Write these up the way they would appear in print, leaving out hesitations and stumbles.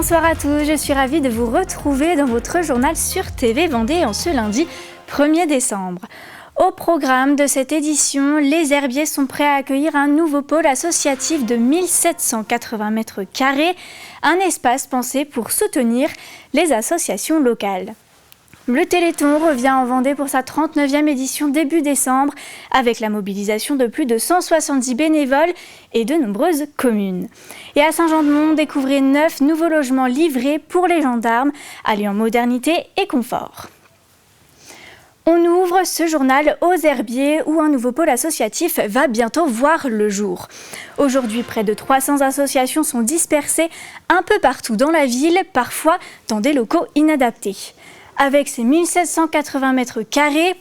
Bonsoir à tous, je suis ravie de vous retrouver dans votre journal sur TV Vendée en ce lundi 1er décembre. Au programme de cette édition, les herbiers sont prêts à accueillir un nouveau pôle associatif de 1780 mètres carrés, un espace pensé pour soutenir les associations locales. Le Téléthon revient en Vendée pour sa 39e édition début décembre, avec la mobilisation de plus de 170 bénévoles et de nombreuses communes. Et à Saint-Jean-de-Mont, découvrez 9 nouveaux logements livrés pour les gendarmes, alliant modernité et confort. On ouvre ce journal aux herbiers où un nouveau pôle associatif va bientôt voir le jour. Aujourd'hui, près de 300 associations sont dispersées un peu partout dans la ville, parfois dans des locaux inadaptés. Avec ses 1780 mètres carrés,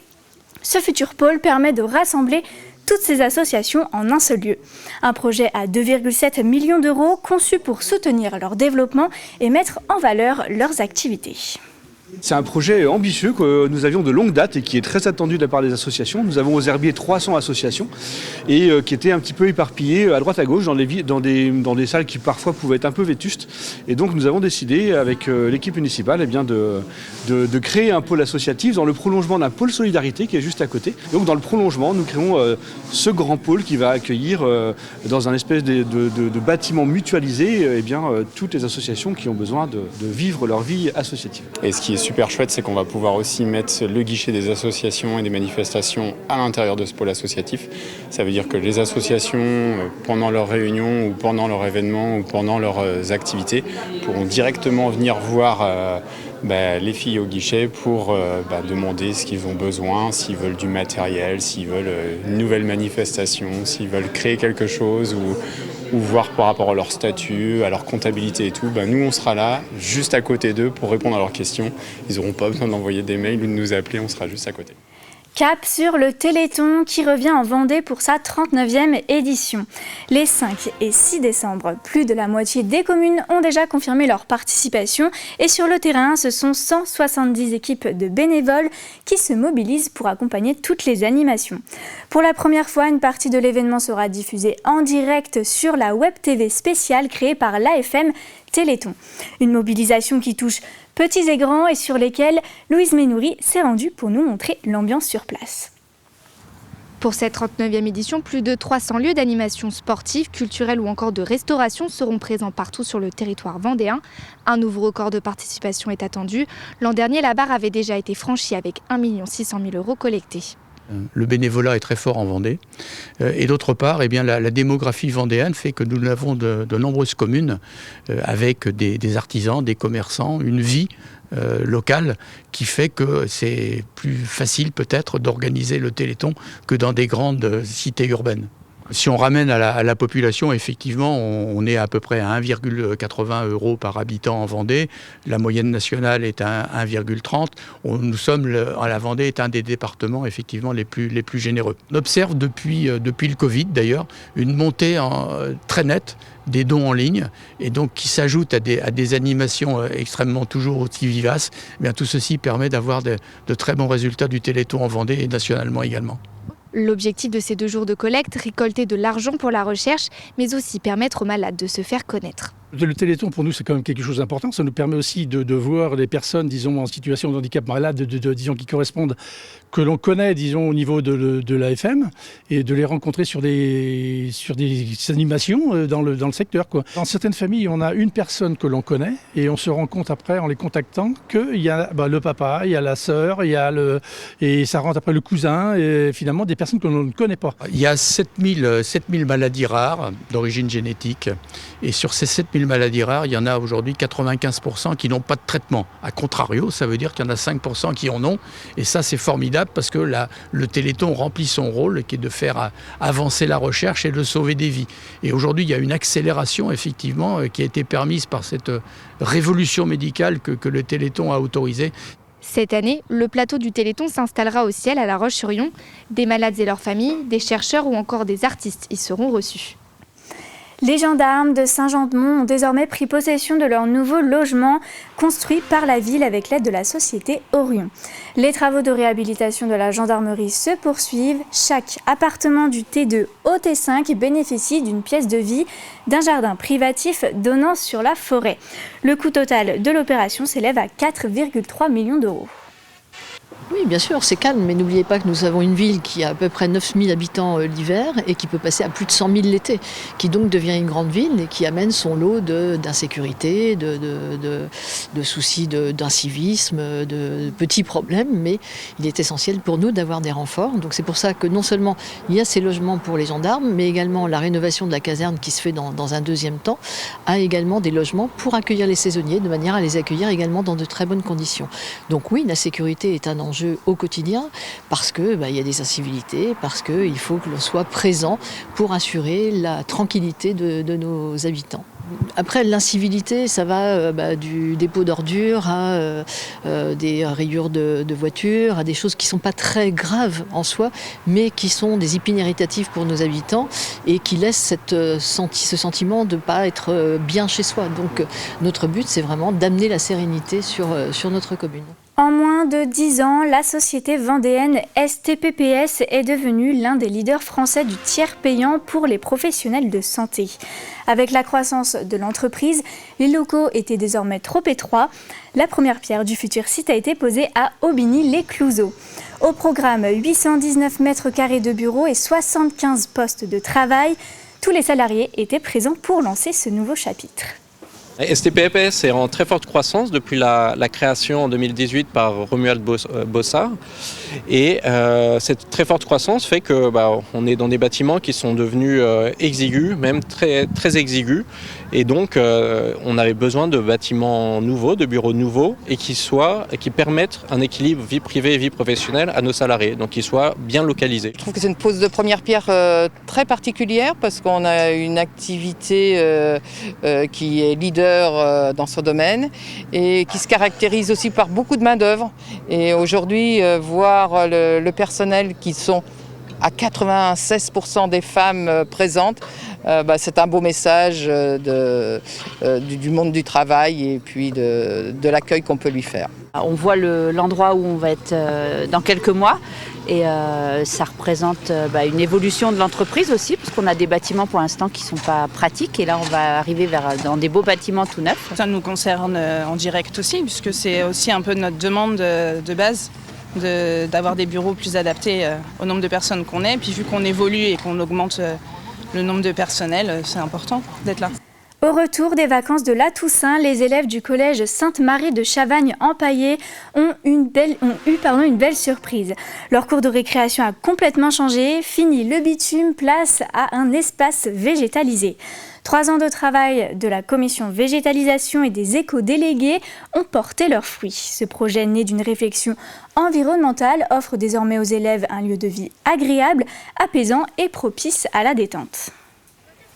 ce futur pôle permet de rassembler toutes ces associations en un seul lieu. Un projet à 2,7 millions d'euros conçu pour soutenir leur développement et mettre en valeur leurs activités. C'est un projet ambitieux que nous avions de longue date et qui est très attendu de la part des associations. Nous avons aux herbiers 300 associations et qui étaient un petit peu éparpillées à droite à gauche dans des salles qui parfois pouvaient être un peu vétustes. Et donc nous avons décidé avec l'équipe municipale de créer un pôle associatif dans le prolongement d'un pôle solidarité qui est juste à côté. Donc dans le prolongement, nous créons ce grand pôle qui va accueillir dans un espèce de bâtiment mutualisé toutes les associations qui ont besoin de vivre leur vie associative. Et ce qui est super chouette, c'est qu'on va pouvoir aussi mettre le guichet des associations et des manifestations à l'intérieur de ce pôle associatif. Ça veut dire que les associations, pendant leurs réunions ou pendant leurs événements ou pendant leurs activités, pourront directement venir voir les filles au guichet pour demander ce qu'ils ont besoin, s'ils veulent du matériel, s'ils veulent une nouvelle manifestation, s'ils veulent créer quelque chose ou voir par rapport à leur statut, à leur comptabilité et tout. Nous, on sera là, juste à côté d'eux pour répondre à leurs questions. Ils n'auront pas besoin d'envoyer des mails ou de nous appeler, on sera juste à côté. Cap sur le Téléthon qui revient en Vendée pour sa 39e édition. Les 5 et 6 décembre, plus de la moitié des communes ont déjà confirmé leur participation et sur le terrain, ce sont 170 équipes de bénévoles qui se mobilisent pour accompagner toutes les animations. Pour la première fois, une partie de l'événement sera diffusée en direct sur la Web TV spéciale créée par l'AFM Téléthon. Une mobilisation qui touche petits et grands et sur lesquels Louise Ménoury s'est rendue pour nous montrer l'ambiance sur place. Pour cette 39e édition, plus de 300 lieux d'animation sportive, culturelle ou encore de restauration seront présents partout sur le territoire vendéen. Un nouveau record de participation est attendu. L'an dernier, la barre avait déjà été franchie avec 1 600 000 € collectés. Le bénévolat est très fort en Vendée. Et d'autre part, la démographie vendéenne fait que nous avons de nombreuses communes avec des artisans, des commerçants, une vie locale qui fait que c'est plus facile peut-être d'organiser le Téléthon que dans des grandes cités urbaines. Si on ramène à la population, effectivement, on est à peu près à 1,80 € par habitant en Vendée. La moyenne nationale est à 1,30. La Vendée est un des départements effectivement les plus généreux. On observe depuis le Covid d'ailleurs une montée très nette des dons en ligne et donc qui s'ajoutent à des animations extrêmement toujours aussi vivaces. Tout ceci permet d'avoir de très bons résultats du Téléthon en Vendée et nationalement également. L'objectif de ces 2 jours de collecte, récolter de l'argent pour la recherche, mais aussi permettre aux malades de se faire connaître. Le Téléthon, pour nous, c'est quand même quelque chose d'important. Ça nous permet aussi de voir les personnes, disons, en situation de handicap malade, disons, qui correspondent, que l'on connaît, disons, au niveau de l'AFM, et de les rencontrer sur des animations dans le secteur, quoi. Dans certaines familles, on a une personne que l'on connaît, et on se rend compte après, en les contactant, qu'il y a le papa, il y a la sœur, et ça rentre après le cousin, et finalement des personnes que l'on ne connaît pas. Il y a 7000 maladies rares d'origine génétique, et sur ces 7000 maladies rares, il y en a aujourd'hui 95% qui n'ont pas de traitement. A contrario, ça veut dire qu'il y en a 5% qui en ont. Et ça, c'est formidable parce que le Téléthon remplit son rôle, qui est de faire avancer la recherche et de sauver des vies. Et aujourd'hui, il y a une accélération, effectivement, qui a été permise par cette révolution médicale que le Téléthon a autorisée. Cette année, le plateau du Téléthon s'installera au ciel à La Roche-sur-Yon. Des malades et leurs familles, des chercheurs ou encore des artistes y seront reçus. Les gendarmes de Saint-Jean-de-Mont ont désormais pris possession de leur nouveau logement construit par la ville avec l'aide de la société Orion. Les travaux de réhabilitation de la gendarmerie se poursuivent. Chaque appartement du T2 au T5 bénéficie d'une pièce de vie, d'un jardin privatif donnant sur la forêt. Le coût total de l'opération s'élève à 4,3 millions d'euros. Oui, bien sûr, c'est calme, mais n'oubliez pas que nous avons une ville qui a à peu près 9000 habitants l'hiver et qui peut passer à plus de 100 000 l'été, qui donc devient une grande ville et qui amène son lot d'insécurité, de soucis d'incivisme, de petits problèmes, mais il est essentiel pour nous d'avoir des renforts. Donc c'est pour ça que non seulement il y a ces logements pour les gendarmes, mais également la rénovation de la caserne qui se fait dans un deuxième temps, a également des logements pour accueillir les saisonniers, de manière à les accueillir également dans de très bonnes conditions. Donc oui, la sécurité est un enjeu au quotidien parce que il y a des incivilités, parce qu'il faut que l'on soit présent pour assurer la tranquillité de nos habitants. Après, l'incivilité, ça va du dépôt d'ordures à des rayures de voitures, à des choses qui ne sont pas très graves en soi, mais qui sont des épines-irritatives pour nos habitants et qui laissent ce sentiment de ne pas être bien chez soi. Donc notre but, c'est vraiment d'amener la sérénité sur notre commune. En moins de 10 ans, la société vendéenne STPPS est devenue l'un des leaders français du tiers payant pour les professionnels de santé. Avec la croissance de l'entreprise, les locaux étaient désormais trop étroits. La première pierre du futur site a été posée à Aubigny-les-Clouseaux. Au programme, 819 mètres carrés de bureaux et 75 postes de travail. Tous les salariés étaient présents pour lancer ce nouveau chapitre. STPPS est en très forte croissance depuis la création en 2018 par Romuald Bossard. Et cette très forte croissance fait que on est dans des bâtiments qui sont devenus exigus, même très, très exigus. Et donc on avait besoin de bâtiments nouveaux, de bureaux nouveaux et qui permettent un équilibre vie privée et vie professionnelle à nos salariés, donc qui soient bien localisés. Je trouve que c'est une pose de première pierre très particulière parce qu'on a une activité qui est leader dans son domaine et qui se caractérise aussi par beaucoup de main-d'œuvre. Et aujourd'hui, voir le personnel qui sont à 96% des femmes présentes, c'est un beau message du monde du travail et puis de l'accueil qu'on peut lui faire. On voit l'endroit où on va être dans quelques mois et ça représente une évolution de l'entreprise aussi parce qu'on a des bâtiments pour l'instant qui ne sont pas pratiques et là on va arriver dans des beaux bâtiments tout neufs. Ça nous concerne en direct aussi puisque c'est aussi un peu notre demande de base d'avoir des bureaux plus adaptés au nombre de personnes qu'on est. Puis vu qu'on évolue et qu'on augmente le nombre de personnel, c'est important d'être là. Au retour des vacances de la Toussaint, les élèves du collège Sainte-Marie de Chavagne-en-Paillé ont eu une belle surprise. Leur cours de récréation a complètement changé. Fini le bitume, place à un espace végétalisé. 3 ans de travail de la commission végétalisation et des éco-délégués ont porté leurs fruits. Ce projet né d'une réflexion environnementale offre désormais aux élèves un lieu de vie agréable, apaisant et propice à la détente.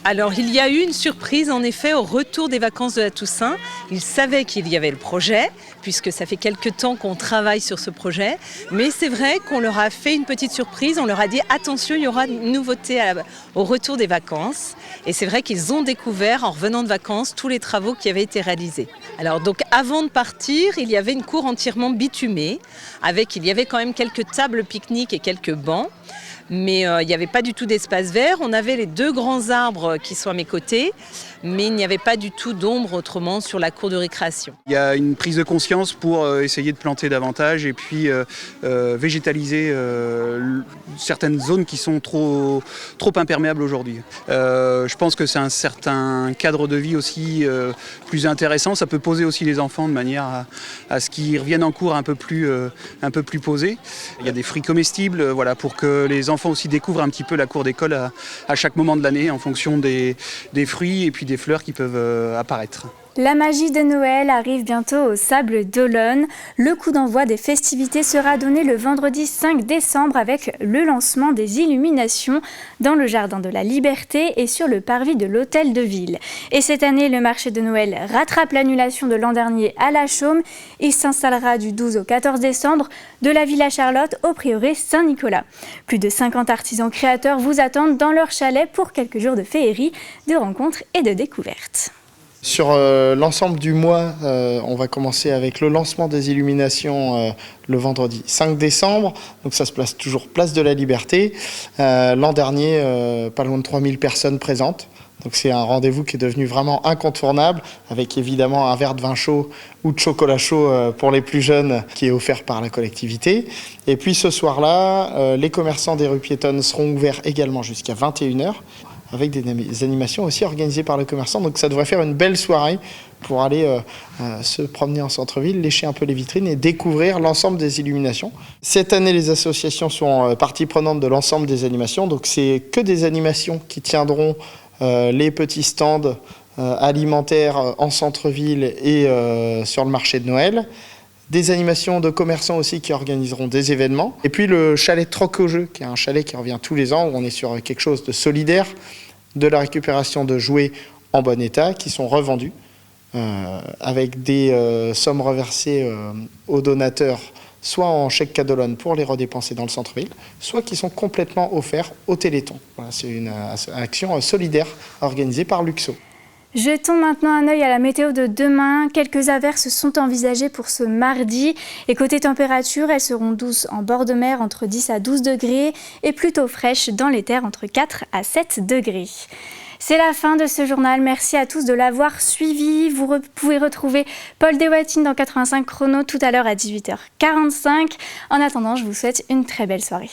Alors il y a eu une surprise en effet au retour des vacances de la Toussaint. Ils savaient qu'il y avait le projet puisque ça fait quelques temps qu'on travaille sur ce projet. Mais c'est vrai qu'on leur a fait une petite surprise, on leur a dit attention il y aura une nouveauté au retour des vacances. Et c'est vrai qu'ils ont découvert en revenant de vacances tous les travaux qui avaient été réalisés. Alors donc avant de partir il y avait une cour entièrement bitumée il y avait quand même quelques tables pique-nique et quelques bancs. Mais il n'y avait pas du tout d'espace vert. On avait les 2 grands arbres qui sont à mes côtés, mais il n'y avait pas du tout d'ombre autrement sur la cour de récréation. Il y a une prise de conscience pour essayer de planter davantage et puis végétaliser certaines zones qui sont trop imperméables aujourd'hui. Je pense que c'est un certain cadre de vie aussi plus intéressant. Ça peut poser aussi les enfants de manière à ce qu'ils reviennent en cours un peu plus posés. Il y a des fruits comestibles pour que les enfants aussi découvrent un petit peu la cour d'école à chaque moment de l'année en fonction des fruits et puis des fleurs qui peuvent apparaître. La magie de Noël arrive bientôt aux Sables d'Olonne. Le coup d'envoi des festivités sera donné le vendredi 5 décembre avec le lancement des illuminations dans le jardin de la Liberté et sur le parvis de l'Hôtel de Ville. Et cette année, le marché de Noël rattrape l'annulation de l'an dernier à La Chaume. Il s'installera du 12 au 14 décembre de la Villa Charlotte au prieuré Saint-Nicolas. Plus de 50 artisans créateurs vous attendent dans leur chalet pour quelques jours de féerie, de rencontres et de découvertes. Sur l'ensemble du mois, on va commencer avec le lancement des illuminations le vendredi 5 décembre. Donc ça se place toujours place de la Liberté. L'an dernier, pas loin de 3000 personnes présentes. Donc c'est un rendez-vous qui est devenu vraiment incontournable, avec évidemment un verre de vin chaud ou de chocolat chaud pour les plus jeunes qui est offert par la collectivité. Et puis ce soir-là, les commerçants des rues piétonnes seront ouverts également jusqu'à 21h. Avec des animations aussi organisées par le commerçant. Donc ça devrait faire une belle soirée pour aller se promener en centre-ville, lécher un peu les vitrines et découvrir l'ensemble des illuminations. Cette année, les associations sont partie prenante de l'ensemble des animations. Donc c'est que des animations qui tiendront les petits stands alimentaires en centre-ville et sur le marché de Noël. Des animations de commerçants aussi qui organiseront des événements. Et puis le chalet Troc au jeu, qui est un chalet qui revient tous les ans, où on est sur quelque chose de solidaire, de la récupération de jouets en bon état, qui sont revendus, avec des sommes reversées aux donateurs, soit en chèque Cadolone pour les redépenser dans le centre-ville, soit qui sont complètement offerts au Téléthon. Voilà, c'est une action solidaire organisée par Luxo. Jetons maintenant un œil à la météo de demain. Quelques averses sont envisagées pour ce mardi. Et côté température, elles seront douces en bord de mer entre 10 à 12 degrés et plutôt fraîches dans les terres entre 4 à 7 degrés. C'est la fin de ce journal. Merci à tous de l'avoir suivi. Vous pouvez retrouver Paul Deswatines dans 85 chrono tout à l'heure à 18h45. En attendant, je vous souhaite une très belle soirée.